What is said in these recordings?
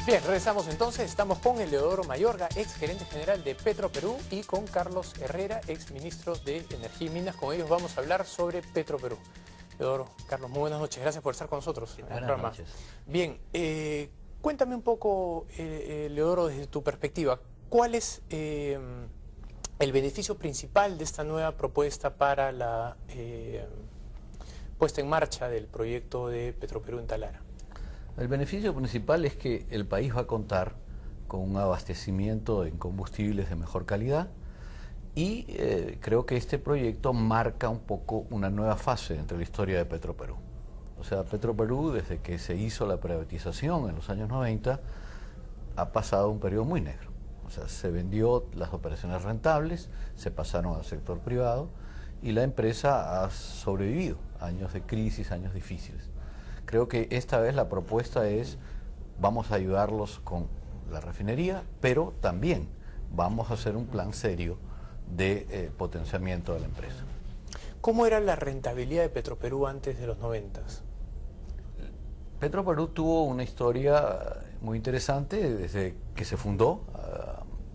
Bien, regresamos entonces. Estamos con Eleodoro Mayorga, ex gerente general de Petroperú, y con Carlos Herrera, ex ministro de Energía y Minas. Con ellos vamos a hablar sobre Petroperú. Eleodoro, Carlos, muy buenas noches. Gracias por estar con nosotros en el programa. Noches. Bien, cuéntame un poco, Eleodoro, desde tu perspectiva, ¿cuál es el beneficio principal de esta nueva propuesta para la puesta en marcha del proyecto de Petroperú en Talara? El beneficio principal es que el país va a contar con un abastecimiento en combustibles de mejor calidad y creo que este proyecto marca un poco una nueva fase entre la historia de Petroperú. O sea, Petroperú, desde que se hizo la privatización en los años 90, ha pasado un periodo muy negro. O sea, se vendió las operaciones rentables, se pasaron al sector privado y la empresa ha sobrevivido años de crisis, años difíciles. Creo que esta vez la propuesta es, vamos a ayudarlos con la refinería, pero también vamos a hacer un plan serio de potenciamiento de la empresa. ¿Cómo era la rentabilidad de Petroperú antes de los 90? Petroperú tuvo una historia muy interesante desde que se fundó,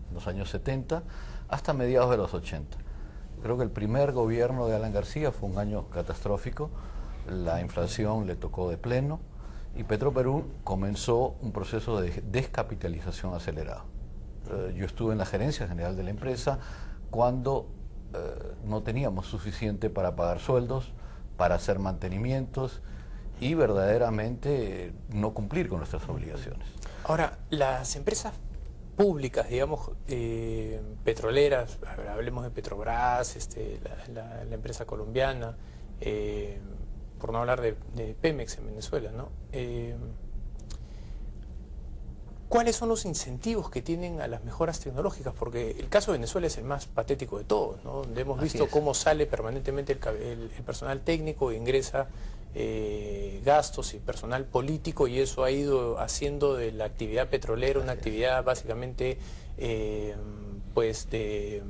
en los años 70, hasta mediados de los 80. Creo que el primer gobierno de Alan García fue un año catastrófico. La inflación le tocó de pleno y Petroperú comenzó un proceso de descapitalización acelerado. Yo estuve en la gerencia general de la empresa cuando no teníamos suficiente para pagar sueldos, para hacer mantenimientos y verdaderamente no cumplir con nuestras obligaciones. Ahora, las empresas públicas, digamos, petroleras, hablemos de Petrobras, la empresa colombiana, por no hablar de Pemex en Venezuela, ¿no? ¿Cuáles son los incentivos que tienen a las mejoras tecnológicas? Porque el caso de Venezuela es el más patético de todos, ¿no? Donde hemos visto cómo sale permanentemente el personal técnico e ingresa gastos y personal político, y eso ha ido haciendo de la actividad petrolera una actividad básicamente pues de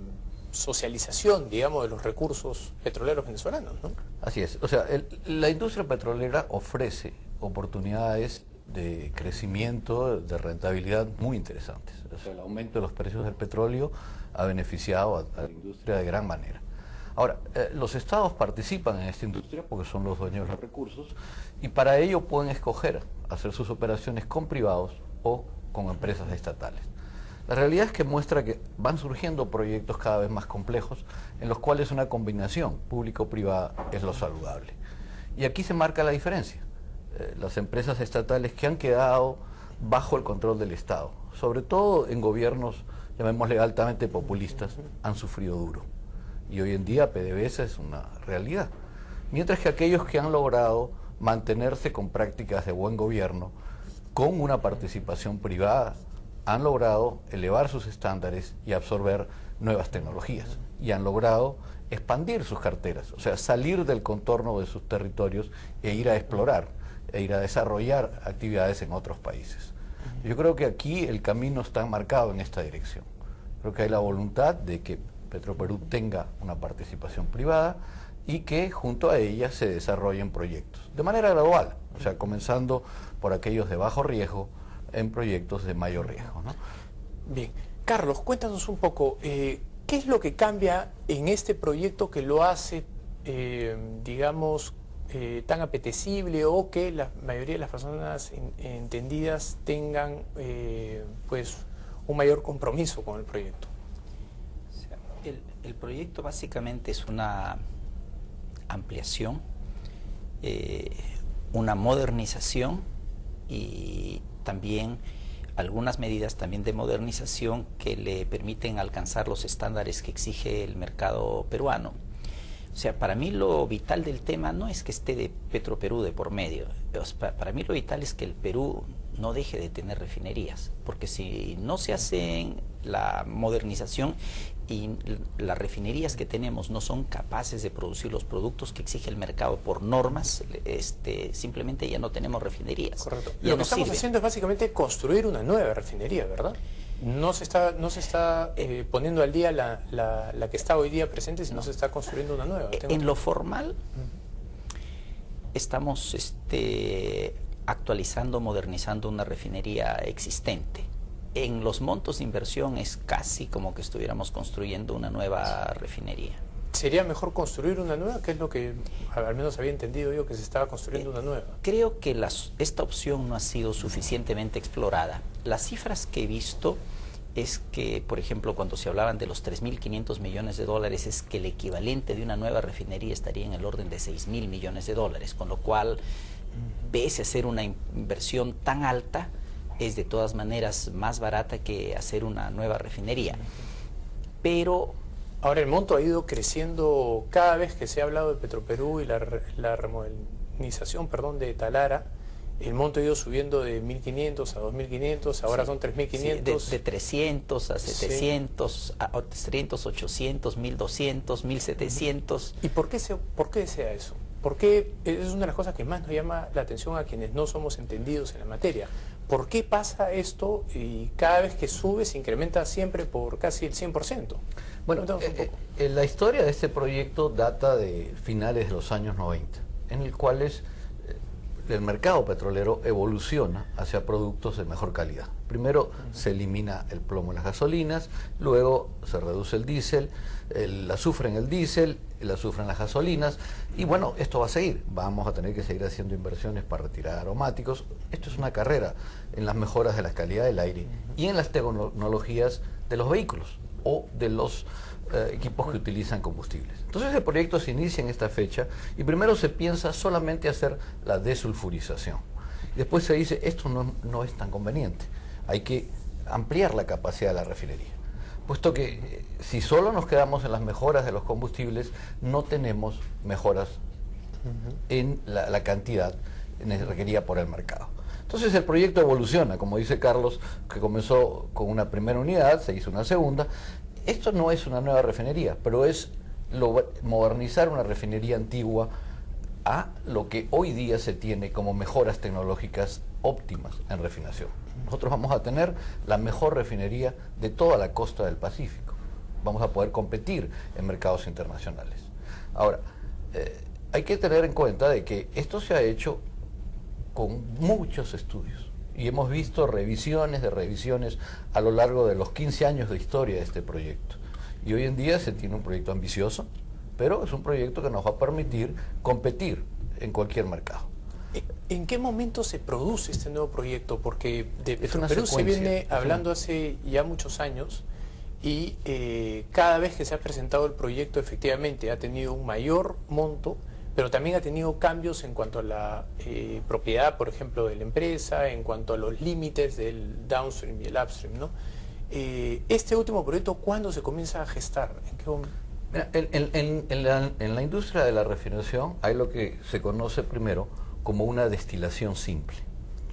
socialización, digamos, de los recursos petroleros venezolanos, ¿no? Así es. O sea, la industria petrolera ofrece oportunidades de crecimiento, de rentabilidad muy interesantes. O sea, el aumento de los precios del petróleo ha beneficiado a la industria de gran manera. Ahora, los estados participan en esta industria porque son los dueños de los recursos y para ello pueden escoger hacer sus operaciones con privados o con empresas estatales. La realidad es que muestra que van surgiendo proyectos cada vez más complejos en los cuales una combinación público-privada es lo saludable. Y aquí se marca la diferencia. Las empresas estatales que han quedado bajo el control del Estado, sobre todo en gobiernos, llamémosle altamente populistas, han sufrido duro. Y hoy en día PDVSA es una realidad. Mientras que aquellos que han logrado mantenerse con prácticas de buen gobierno, con una participación privada, han logrado elevar sus estándares y absorber nuevas tecnologías. Y han logrado expandir sus carteras, o sea, salir del contorno de sus territorios e ir a explorar, e ir a desarrollar actividades en otros países. Yo creo que aquí el camino está marcado en esta dirección. Creo que hay la voluntad de que Petroperú tenga una participación privada y que junto a ella se desarrollen proyectos, de manera gradual, o sea, comenzando por aquellos de bajo riesgo en proyectos de mayor riesgo, ¿no? Bien. Carlos, cuéntanos un poco, ¿qué es lo que cambia en este proyecto que lo hace, digamos, tan apetecible, o que la mayoría de las personas entendidas tengan pues un mayor compromiso con el proyecto? O sea, el proyecto básicamente es una ampliación, una modernización y también algunas medidas también de modernización que le permiten alcanzar los estándares que exige el mercado peruano. O sea, para mí lo vital del tema no es que esté de Petroperú de por medio. Para mí lo vital es que el Perú no deje de tener refinerías, porque si no se hace la modernización y las refinerías que tenemos no son capaces de producir los productos que exige el mercado por normas, simplemente ya no tenemos refinerías. Correcto. Ya Lo que no estamos sirve. haciendo es básicamente construir una nueva refinería, ¿verdad? No se está poniendo al día la que está hoy día presente, sino se está construyendo una nueva. En lo formal, estamos actualizando, modernizando una refinería existente. En los montos de inversión es casi como que estuviéramos construyendo una nueva refinería. ¿Sería mejor construir una nueva? ¿Qué es lo que al menos había entendido yo, que se estaba construyendo una nueva? Creo que esta opción no ha sido suficientemente explorada. Las cifras que he visto es que, por ejemplo, cuando se hablaban de los 3.500 millones de dólares, es que el equivalente de una nueva refinería estaría en el orden de 6.000 millones de dólares, con lo cual, pese a ser una inversión tan alta, es de todas maneras más barata que hacer una nueva refinería. Pero ahora el monto ha ido creciendo cada vez que se ha hablado de Petroperú y la remodernización, perdón, de Talara. El monto ha ido subiendo de 1.500 a 2.500, ahora son 3.500. Sí, de 300 a 700, sí, a 300, 800, 1.200, 1.700. ¿Y por qué sea eso? Porque es una de las cosas que más nos llama la atención a quienes no somos entendidos en la materia. ¿Por qué pasa esto y cada vez que sube se incrementa siempre por casi el 100%? Bueno, la historia de este proyecto data de finales de los años 90, en el cual el mercado petrolero evoluciona hacia productos de mejor calidad. Primero se elimina el plomo en las gasolinas, luego se reduce el diésel, el azufre en el diésel, el azufre en las gasolinas, y bueno, esto va a seguir. Vamos a tener que seguir haciendo inversiones para retirar aromáticos. Esto es una carrera en las mejoras de la calidad del aire y en las tecnologías de los vehículos o de los equipos que utilizan combustibles. Entonces el proyecto se inicia en esta fecha y primero se piensa solamente hacer la desulfurización. Después se dice, esto no es tan conveniente, hay que ampliar la capacidad de la refinería, puesto que si solo nos quedamos en las mejoras de los combustibles, no tenemos mejoras en la cantidad requerida por el mercado. Entonces el proyecto evoluciona, como dice Carlos, que comenzó con una primera unidad, se hizo una segunda. Esto no es una nueva refinería, pero es modernizar una refinería antigua a lo que hoy día se tiene como mejoras tecnológicas óptimas en refinación. Nosotros vamos a tener la mejor refinería de toda la costa del Pacífico. Vamos a poder competir en mercados internacionales. Ahora, hay que tener en cuenta de que esto se ha hecho con muchos estudios. Y hemos visto revisiones de revisiones a lo largo de los 15 años de historia de este proyecto. Y hoy en día se tiene un proyecto ambicioso, pero es un proyecto que nos va a permitir competir en cualquier mercado. ¿En qué momento se produce este nuevo proyecto? Porque de Petroperú se viene hablando hace ya muchos años y cada vez que se ha presentado el proyecto efectivamente ha tenido un mayor monto, pero también ha tenido cambios en cuanto a la propiedad, por ejemplo, de la empresa, en cuanto a los límites del downstream y el upstream, ¿no? Este último proyecto, ¿cuándo se comienza a gestar? ¿En qué momento? Mira, en la industria de la refinación hay lo que se conoce primero como una destilación simple.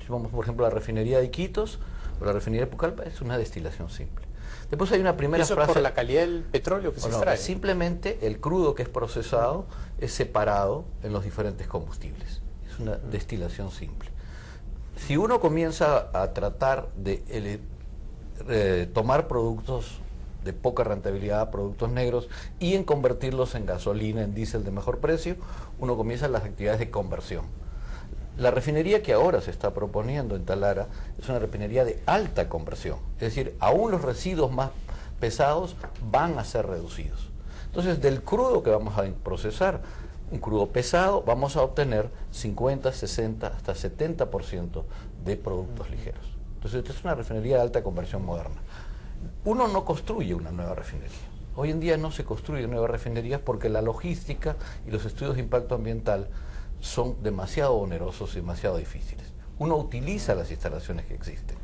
Si vamos, por ejemplo, a la refinería de Iquitos o la refinería de Pucallpa, es una destilación simple. Después hay una primera frase. ¿Eso es por la calidad del petróleo que se extrae? Simplemente el crudo que es procesado es separado en los diferentes combustibles. Es una destilación simple. Si uno comienza a tratar de tomar productos de poca rentabilidad, productos negros, y en convertirlos en gasolina, en diésel de mejor precio, uno comienza las actividades de conversión. La refinería que ahora se está proponiendo en Talara es una refinería de alta conversión, es decir, aún los residuos más pesados van a ser reducidos. Entonces, del crudo que vamos a procesar, un crudo pesado, vamos a obtener 50, 60, hasta 70% de productos ligeros. Entonces, esta es una refinería de alta conversión moderna. Uno no construye una nueva refinería. Hoy en día no se construyen nuevas refinerías porque la logística y los estudios de impacto ambiental son demasiado onerosos y demasiado difíciles. Uno utiliza las instalaciones que existen,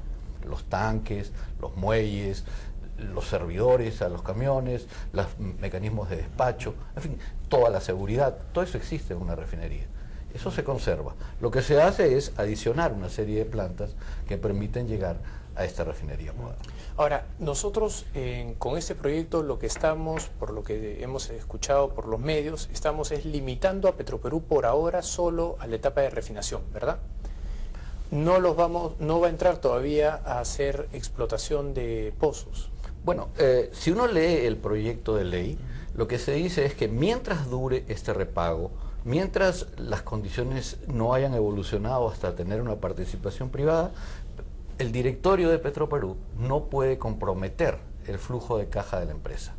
los tanques, los muelles, los servidores a los camiones, los mecanismos de despacho, en fin, toda la seguridad, todo eso existe en una refinería. Eso se conserva. Lo que se hace es adicionar una serie de plantas que permiten llegar a esta refinería moderna. Ahora, nosotros con este proyecto lo que estamos, por lo que hemos escuchado por los medios, estamos limitando a Petroperú por ahora solo a la etapa de refinación, ¿verdad? No va a entrar todavía a hacer explotación de pozos. Bueno, si uno lee el proyecto de ley, lo que se dice es que mientras dure este repago, Mientras las condiciones no hayan evolucionado hasta tener una participación privada, el directorio de Petroperú no puede comprometer el flujo de caja de la empresa.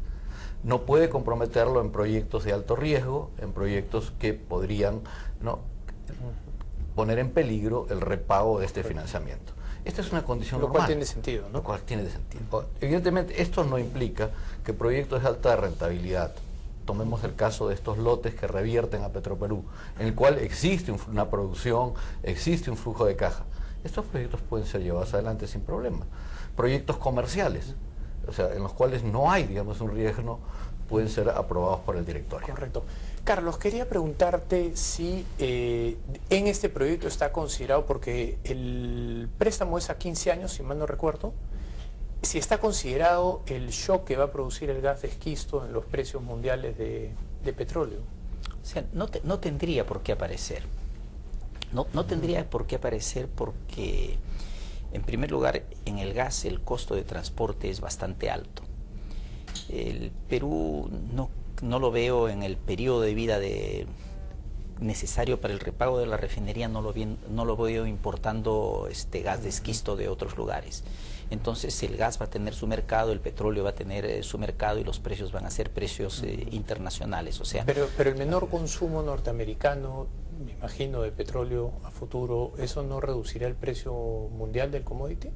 No puede comprometerlo en proyectos de alto riesgo, en proyectos que podrían, ¿no?, poner en peligro el repago de este financiamiento. Esta es una condición normal. Lo cual tiene sentido, ¿no? Lo cual tiene sentido. Evidentemente, esto no implica que proyectos de alta rentabilidad, tomemos el caso de estos lotes que revierten a Petroperú, en el cual existe una producción, existe un flujo de caja. Estos proyectos pueden ser llevados adelante sin problema. Proyectos comerciales, o sea, en los cuales no hay, digamos, un riesgo, pueden ser aprobados por el directorio. Correcto. Carlos, quería preguntarte si en este proyecto está considerado, porque el préstamo es a 15 años, si mal no recuerdo, si está considerado el shock que va a producir el gas de esquisto en los precios mundiales de petróleo. O sea, no tendría por qué aparecer. No tendría por qué aparecer porque, en primer lugar, en el gas el costo de transporte es bastante alto. El Perú no lo veo en el periodo de vida necesario para el repago de la refinería, no lo veo importando gas de esquisto de otros lugares. Entonces el gas va a tener su mercado, el petróleo va a tener su mercado y los precios van a ser precios internacionales. O sea, pero el menor consumo norteamericano, me imagino, de petróleo a futuro, ¿eso no reducirá el precio mundial del commodity?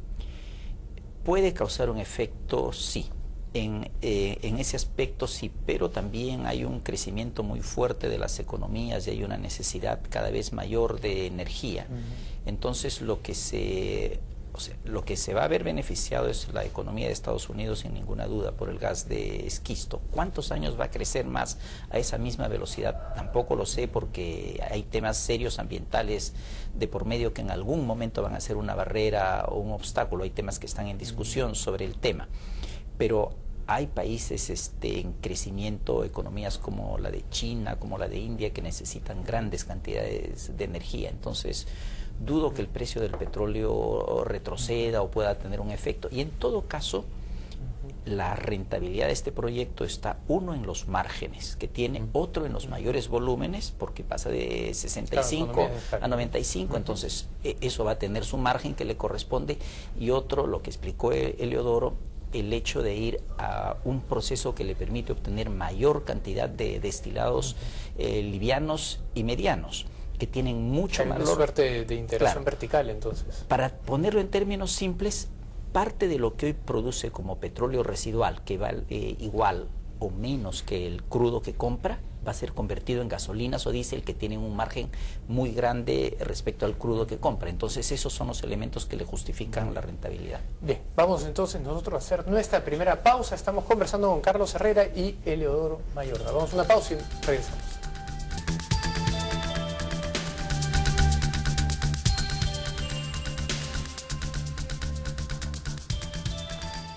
Puede causar un efecto, sí. En ese aspecto sí, pero también hay un crecimiento muy fuerte de las economías y hay una necesidad cada vez mayor de energía. Entonces lo que se va a ver beneficiado es la economía de Estados Unidos, sin ninguna duda, por el gas de esquisto. ¿Cuántos años va a crecer más a esa misma velocidad? Tampoco lo sé, porque hay temas serios ambientales de por medio que en algún momento van a ser una barrera o un obstáculo. Hay temas que están en discusión sobre el tema. Pero hay países en crecimiento, economías como la de China, como la de India, que necesitan grandes cantidades de energía. Entonces, dudo que el precio del petróleo retroceda o pueda tener un efecto. Y en todo caso, la rentabilidad de este proyecto está, uno, en los márgenes que tiene, otro en los mayores volúmenes, porque pasa de 65 a 95, entonces eso va a tener su margen que le corresponde, y otro, lo que explicó Eleodoro, el hecho de ir a un proceso que le permite obtener mayor cantidad de destilados livianos y medianos, que tienen mucho valor. Una suerte de integración vertical, entonces. Para ponerlo en términos simples, parte de lo que hoy produce como petróleo residual, que vale igual o menos que el crudo que compra, va a ser convertido en gasolinas o diésel, que tienen un margen muy grande respecto al crudo que compra. Entonces esos son los elementos que le justifican la rentabilidad. Bien, vamos entonces nosotros a hacer nuestra primera pausa. Estamos conversando con Carlos Herrera y Eleodoro Mayorga. Vamos a una pausa y regresamos.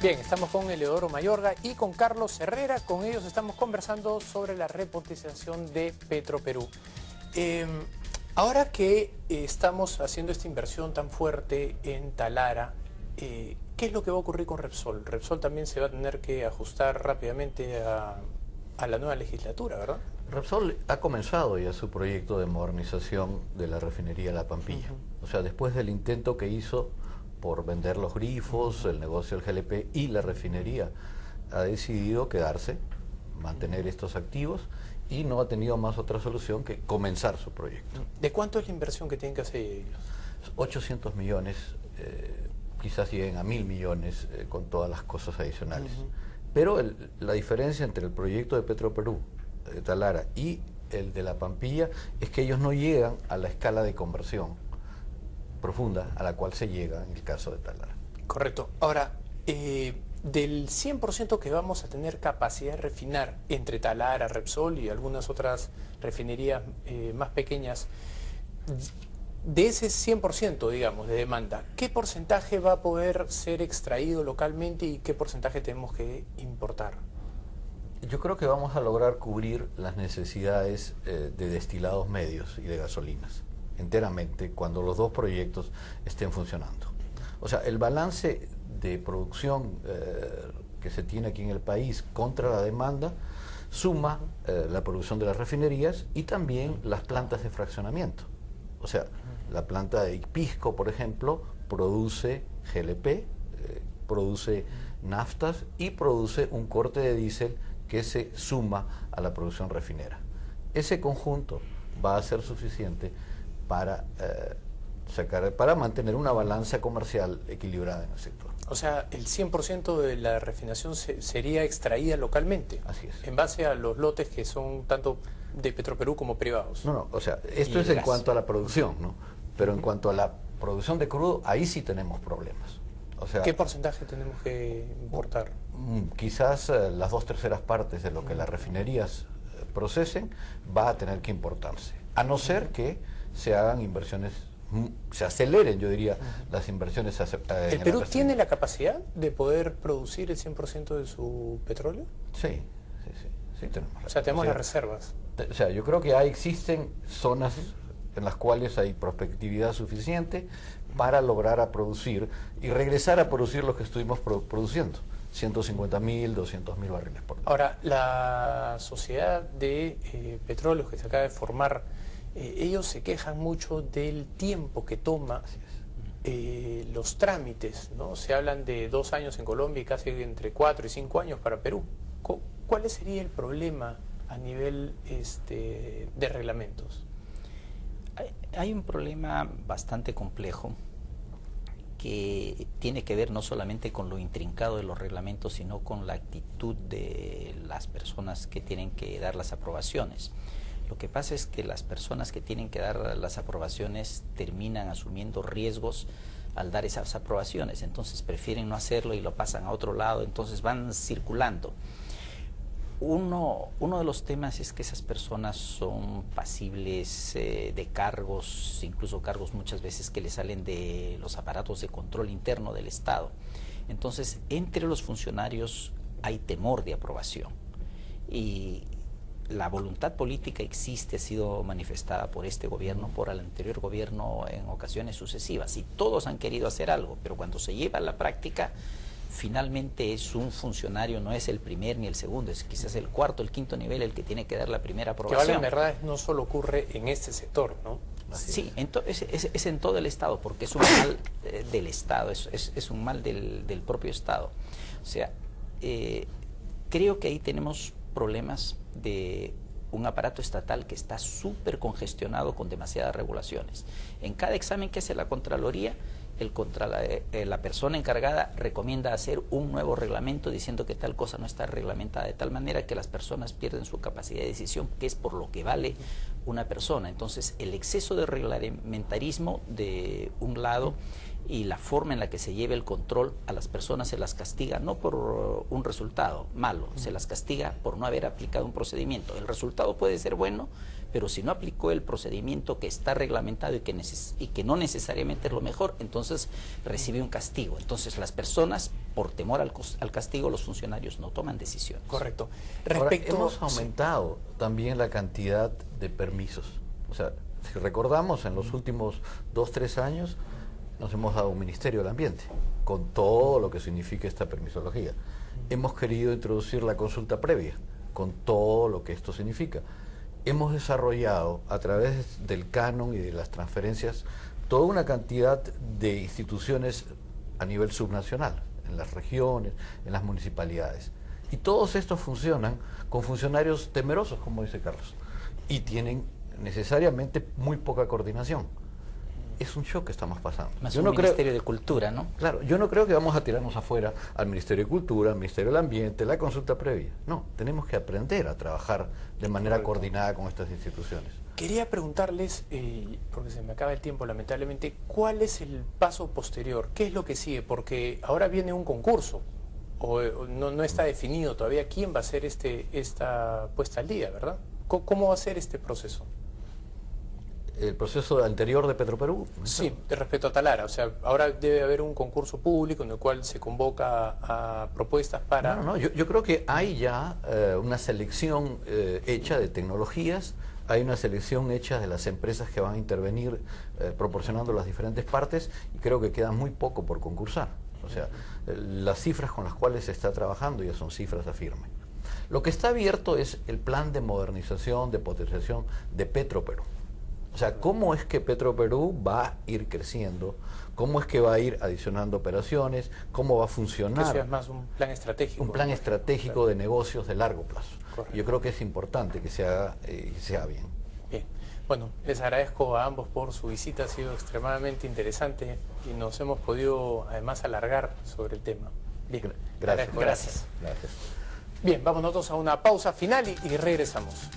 Bien, estamos con Eleodoro Mayorga y con Carlos Herrera. Con ellos estamos conversando sobre la repotenciación de Petroperú. Ahora que estamos haciendo esta inversión tan fuerte en Talara, ¿qué es lo que va a ocurrir con Repsol? Repsol también se va a tener que ajustar rápidamente a la nueva legislatura, ¿verdad? Repsol ha comenzado ya su proyecto de modernización de la refinería La Pampilla. O sea, después del intento que hizo por vender los grifos, el negocio del GLP y la refinería, ha decidido quedarse, mantener estos activos, y no ha tenido más otra solución que comenzar su proyecto. ¿De cuánto es la inversión que tienen que hacer ellos? 800 millones, quizás lleguen a 1.000 millones con todas las cosas adicionales. Pero la diferencia entre el proyecto de Petroperú, de Talara, y el de La Pampilla es que ellos no llegan a la escala de conversión profunda a la cual se llega en el caso de Talara. Correcto. Ahora, del 100% que vamos a tener capacidad de refinar entre Talara, Repsol y algunas otras refinerías más pequeñas, de ese 100%, digamos, de demanda, ¿qué porcentaje va a poder ser extraído localmente y qué porcentaje tenemos que importar? Yo creo que vamos a lograr cubrir las necesidades de destilados medios y de gasolinas enteramente cuando los dos proyectos estén funcionando. O sea, el balance de producción que se tiene aquí en el país contra la demanda, suma la producción de las refinerías y también las plantas de fraccionamiento. O sea, la planta de Pisco, por ejemplo, produce GLP, produce naftas y produce un corte de diésel que se suma a la producción refinera. Ese conjunto va a ser suficiente para para mantener una balanza comercial equilibrada en el sector. O sea, el 100% de la refinación sería extraída localmente. Así es. En base a los lotes que son tanto de Petroperú como privados. No, o sea, esto es en cuanto a la producción, ¿no? Pero en cuanto a la producción de crudo, ahí sí tenemos problemas. O sea, ¿qué porcentaje tenemos que importar? Quizás las 2/3 partes de lo que las refinerías procesen va a tener que importarse, a no ser que se hagan inversiones, se aceleren, yo diría, las inversiones. ¿El Perú tiene la capacidad de poder producir el 100% de su petróleo? Sí tenemos. O sea, tenemos las reservas. O sea, yo creo que existen zonas en las cuales hay prospectividad suficiente para lograr a producir y regresar a producir lo que estuvimos produciendo, 150.000, 200.000 barriles por día. Ahora, la sociedad de petróleos que se acaba de formar, ellos se quejan mucho del tiempo que toma los trámites, ¿no? Se hablan de 2 años en Colombia y casi entre 4 y 5 años para Perú. ¿Cuál sería el problema a nivel de reglamentos? Hay un problema bastante complejo que tiene que ver no solamente con lo intrincado de los reglamentos, sino con la actitud de las personas que tienen que dar las aprobaciones. Lo que pasa es que las personas que tienen que dar las aprobaciones terminan asumiendo riesgos al dar esas aprobaciones, entonces prefieren no hacerlo y lo pasan a otro lado, entonces van circulando. Uno de los temas es que esas personas son pasibles de cargos, incluso cargos muchas veces que les salen de los aparatos de control interno del Estado. Entonces, entre los funcionarios hay temor de aprobación. Y la voluntad política existe, ha sido manifestada por este gobierno, por el anterior gobierno en ocasiones sucesivas. Y todos han querido hacer algo, pero cuando se lleva a la práctica, finalmente es un funcionario, no es el primer ni el segundo, es quizás el cuarto, el quinto nivel el que tiene que dar la primera aprobación. Que vale, en verdad no solo ocurre en este sector, ¿no? Sí, es en todo el Estado, porque es un mal del Estado, es un mal del propio Estado. O sea, creo que ahí tenemos problemas de un aparato estatal que está súper congestionado con demasiadas regulaciones. En cada examen que hace la Contraloría, la persona encargada recomienda hacer un nuevo reglamento diciendo que tal cosa no está reglamentada, de tal manera que las personas pierden su capacidad de decisión, que es por lo que vale una persona. Entonces, el exceso de reglamentarismo de un lado y la forma en la que se lleva el control, a las personas se las castiga no por un resultado malo, se las castiga por no haber aplicado un procedimiento. El resultado puede ser bueno, pero si no aplicó el procedimiento que está reglamentado y que no necesariamente es lo mejor, entonces recibe un castigo. Entonces las personas, por temor al castigo, los funcionarios no toman decisiones. Correcto. Ahora, hemos aumentado también la cantidad de permisos. O sea, si recordamos, en los últimos 2-3 años nos hemos dado un Ministerio del Ambiente, con todo lo que significa esta permisología. Hemos querido introducir la consulta previa, con todo lo que esto significa. Hemos desarrollado, a través del canon y de las transferencias, toda una cantidad de instituciones a nivel subnacional, en las regiones, en las municipalidades. Y todos estos funcionan con funcionarios temerosos, como dice Carlos, y tienen necesariamente muy poca coordinación. Es un shock que estamos pasando. Más un Ministerio de Cultura, ¿no? Claro, yo no creo que vamos a tirarnos afuera al Ministerio de Cultura, al Ministerio del Ambiente, la consulta previa. No, tenemos que aprender a trabajar de manera coordinada con estas instituciones. Quería preguntarles, porque se me acaba el tiempo lamentablemente, ¿cuál es el paso posterior? ¿Qué es lo que sigue? Porque ahora viene un concurso, o no está definido todavía quién va a hacer esta puesta al día, ¿verdad? ¿Cómo va a ser este proceso? El proceso anterior de Petroperú. Sí, respecto a Talara. O sea, ahora debe haber un concurso público en el cual se convoca a propuestas para... No, yo creo que hay ya una selección hecha de tecnologías, hay una selección hecha de las empresas que van a intervenir proporcionando las diferentes partes, y creo que queda muy poco por concursar. O sea, Las cifras con las cuales se está trabajando ya son cifras a firme. Lo que está abierto es el plan de modernización, de potenciación de Petroperú. O sea, ¿cómo es que Petroperú va a ir creciendo? ¿Cómo es que va a ir adicionando operaciones? ¿Cómo va a funcionar? Eso es más un plan estratégico. Un plan estratégico, claro, de negocios de largo plazo. Correcto. Yo creo que es importante que se haga bien. Bien. Bueno, les agradezco a ambos por su visita, ha sido extremadamente interesante y nos hemos podido además alargar sobre el tema. Bien, Gracias. Gracias. Bien, vamos nosotros a una pausa final y regresamos.